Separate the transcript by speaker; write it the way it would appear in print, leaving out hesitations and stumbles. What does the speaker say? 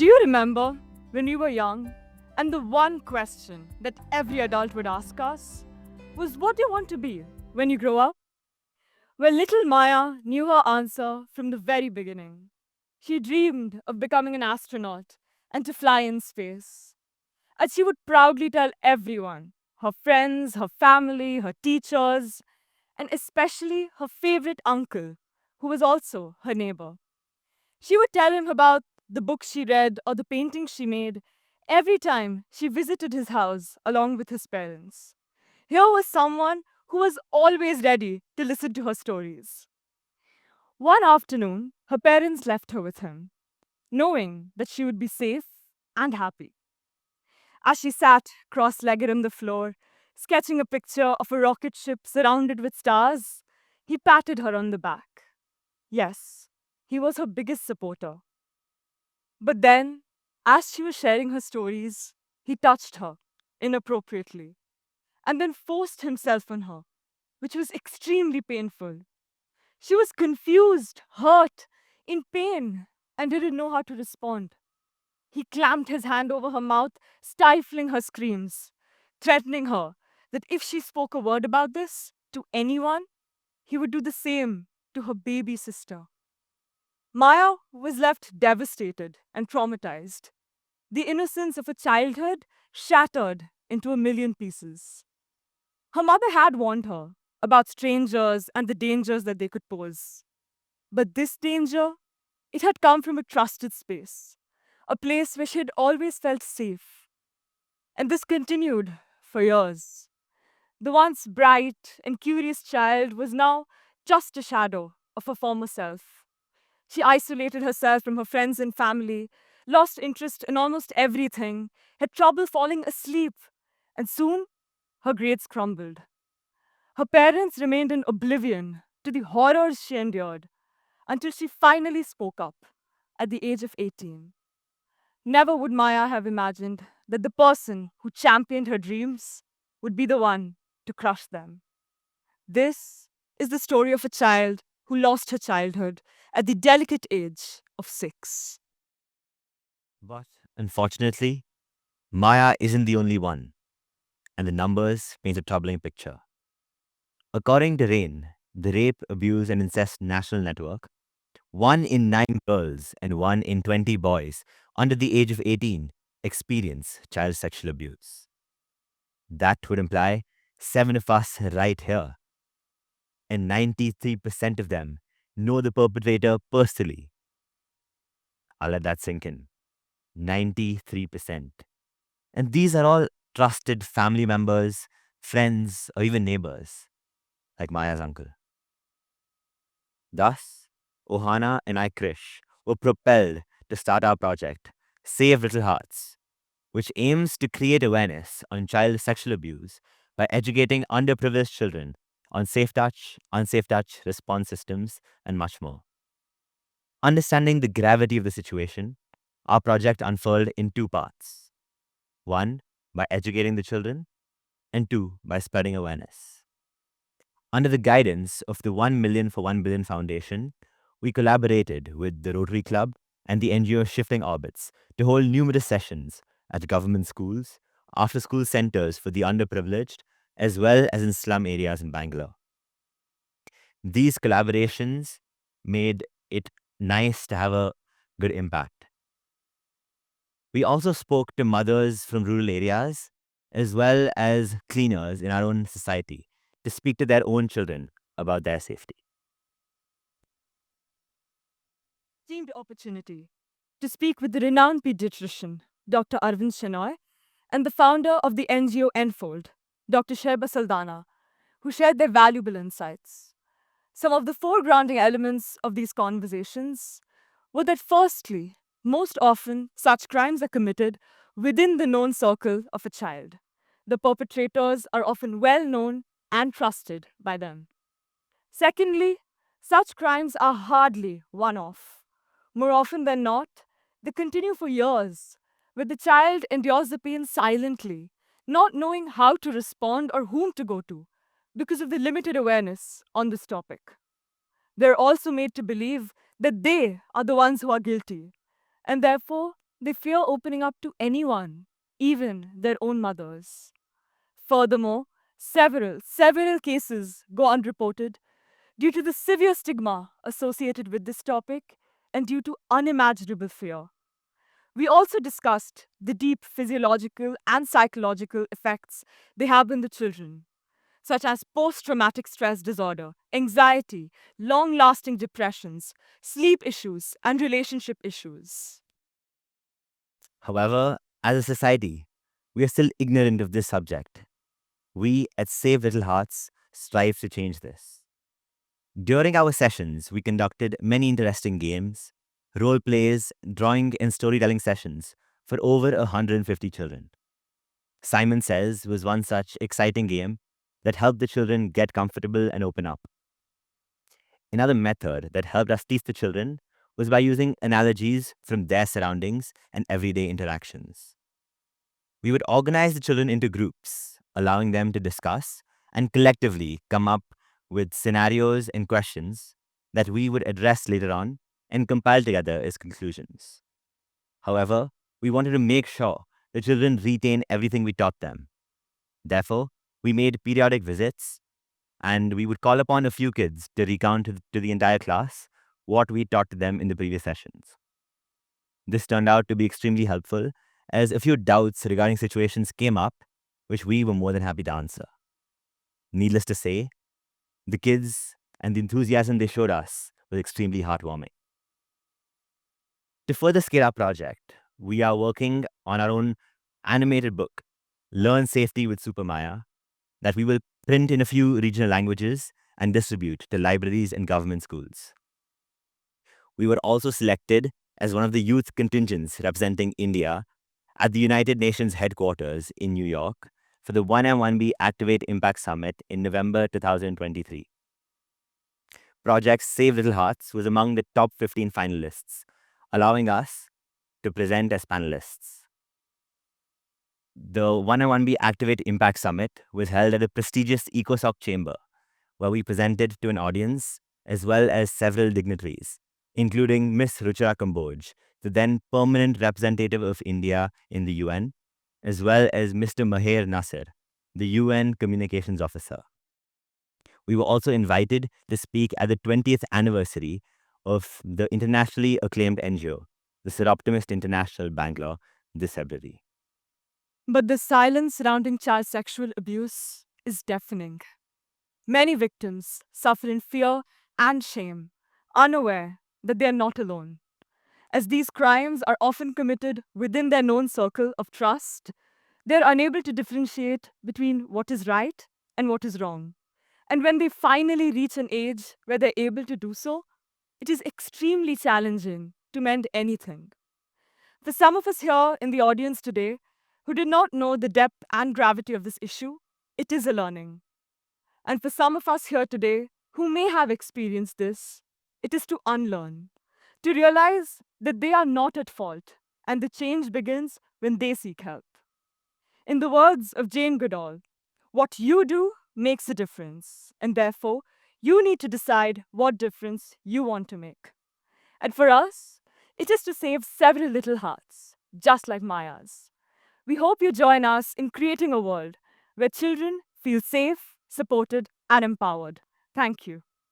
Speaker 1: Do you remember when we were young and the one question that every adult would ask us was, what do you want to be when you grow up? Well, little Maya knew her answer from the very beginning. She dreamed of becoming an astronaut and to fly in space. And she would proudly tell everyone, her friends, her family, her teachers, and especially her favorite uncle, who was also her neighbor. She would tell him about the books she read or the paintings she made every time she visited his house along with his parents. Here was someone who was always ready to listen to her stories. One afternoon, her parents left her with him, knowing that she would be safe and happy. As she sat cross legged on the floor, sketching a picture of a rocket ship surrounded with stars, he patted her on the back. Yes, he was her biggest supporter. But then, as she was sharing her stories, he touched her inappropriately and then forced himself on her, which was extremely painful. She was confused, hurt, in pain, and didn't know how to respond. He clamped his hand over her mouth, stifling her screams, threatening her that if she spoke a word about this to anyone, he would do the same to her baby sister. Maya was left devastated and traumatized, the innocence of a childhood shattered into a million pieces. Her mother had warned her about strangers and the dangers that they could pose. But this danger, it had come from a trusted space, a place where she had always felt safe. And this continued for years. The once bright and curious child was now just a shadow of her former self. She isolated herself from her friends and family, lost interest in almost everything, had trouble falling asleep, and soon her grades crumbled. Her parents remained in oblivion to the horrors she endured until she finally spoke up at the age of 18. Never would Maya have imagined that the person who championed her dreams would be the one to crush them. This is the story of a child who lost her childhood at the delicate age of 6.
Speaker 2: But unfortunately, Maya isn't the only one, and the numbers paint a troubling picture. According to RAIN, the Rape, Abuse, and Incest National Network, 1 in 9 girls and 1 in 20 boys under the age of 18 experience child sexual abuse. That would imply 7 of us right here, and 93% of them know the perpetrator personally. I'll let that sink in. 93%. And these are all trusted family members, friends, or even neighbors, like Maya's uncle. Thus, Ohana and I, Krish, were propelled to start our project, Save Little Hearts, which aims to create awareness on child sexual abuse by educating underprivileged children on safe touch, unsafe touch response systems, and much more. Understanding the gravity of the situation, our project unfurled in 2 parts. 1, by educating the children, and 2, by spreading awareness. Under the guidance of the 1 Million for 1 Billion Foundation, we collaborated with the Rotary Club and the NGO Shifting Orbits to hold numerous sessions at government schools, after school centers for the underprivileged, as well as in slum areas in Bangalore. These collaborations made it nice to have a good impact. We also spoke to mothers from rural areas as well as cleaners in our own society to speak to their own children about their safety.
Speaker 1: Teamed opportunity to speak with the renowned pediatrician, Dr. Arvind Shenoy, and the founder of the NGO Enfold, Dr. Sheba Saldana, who shared their valuable insights. Some of the foregrounding elements of these conversations were that, firstly, most often such crimes are committed within the known circle of a child. The perpetrators are often well known and trusted by them. Secondly, such crimes are hardly one off. More often than not, they continue for years, where the child endures the pain silently, not knowing how to respond or whom to go to, because of the limited awareness on this topic. They're also made to believe that they are the ones who are guilty, and therefore they fear opening up to anyone, even their own mothers. Furthermore, several cases go unreported due to the severe stigma associated with this topic and due to unimaginable fear. We also discussed the deep physiological and psychological effects they have in the children, such as post traumatic stress disorder, anxiety, long lasting depressions, sleep issues, and relationship issues.
Speaker 2: However, as a society, we are still ignorant of this subject. We at Save Little Hearts strive to change this. During our sessions, we conducted many interesting games, role plays, drawing, and storytelling sessions for over 150 children. Simon Says was one such exciting game that helped the children get comfortable and open up. Another method that helped us teach the children was by using analogies from their surroundings and everyday interactions. We would organize the children into groups, allowing them to discuss and collectively come up with scenarios and questions that we would address later on and compile together as conclusions. However, we wanted to make sure the children retain everything we taught them. Therefore, we made periodic visits and we would call upon a few kids to recount to the entire class what we taught to them in the previous sessions. This turned out to be extremely helpful as a few doubts regarding situations came up, which we were more than happy to answer. Needless to say, the kids and the enthusiasm they showed us was extremely heartwarming. To further scale our project, we are working on our own animated book, Learn Safety with Super Maya, that we will print in a few regional languages and distribute to libraries and government schools. We were also selected as one of the youth contingents representing India at the United Nations headquarters in New York for the 1M1B Activate Impact Summit in November 2023. Project Save Little Hearts was among the top 15 finalists, allowing us to present as panelists. The 1M1B Activate Impact Summit was held at the prestigious ECOSOC chamber, where we presented to an audience as well as several dignitaries, including Miss Ruchira Kamboj, the then permanent representative of India in the UN, as well as Mr. Maher Nasser, the UN Communications Officer. We were also invited to speak at the 20th anniversary of the internationally acclaimed NGO, the Seroptimist International Bangalore, this February.
Speaker 1: But the silence surrounding child sexual abuse is deafening. Many victims suffer in fear and shame, unaware that they are not alone. As these crimes are often committed within their known circle of trust, they are unable to differentiate between what is right and what is wrong. And when they finally reach an age where they're able to do so, it is extremely challenging to mend anything. For some of us here in the audience today who did not know the depth and gravity of this issue, it is a learning. And for some of us here today who may have experienced this, it is to unlearn, to realize that they are not at fault, and the change begins when they seek help. In the words of Jane Goodall, what you do makes a difference, and therefore you need to decide what difference you want to make. And for us, it is to save several little hearts, just like Maya's. We hope you join us in creating a world where children feel safe, supported, and empowered. Thank you.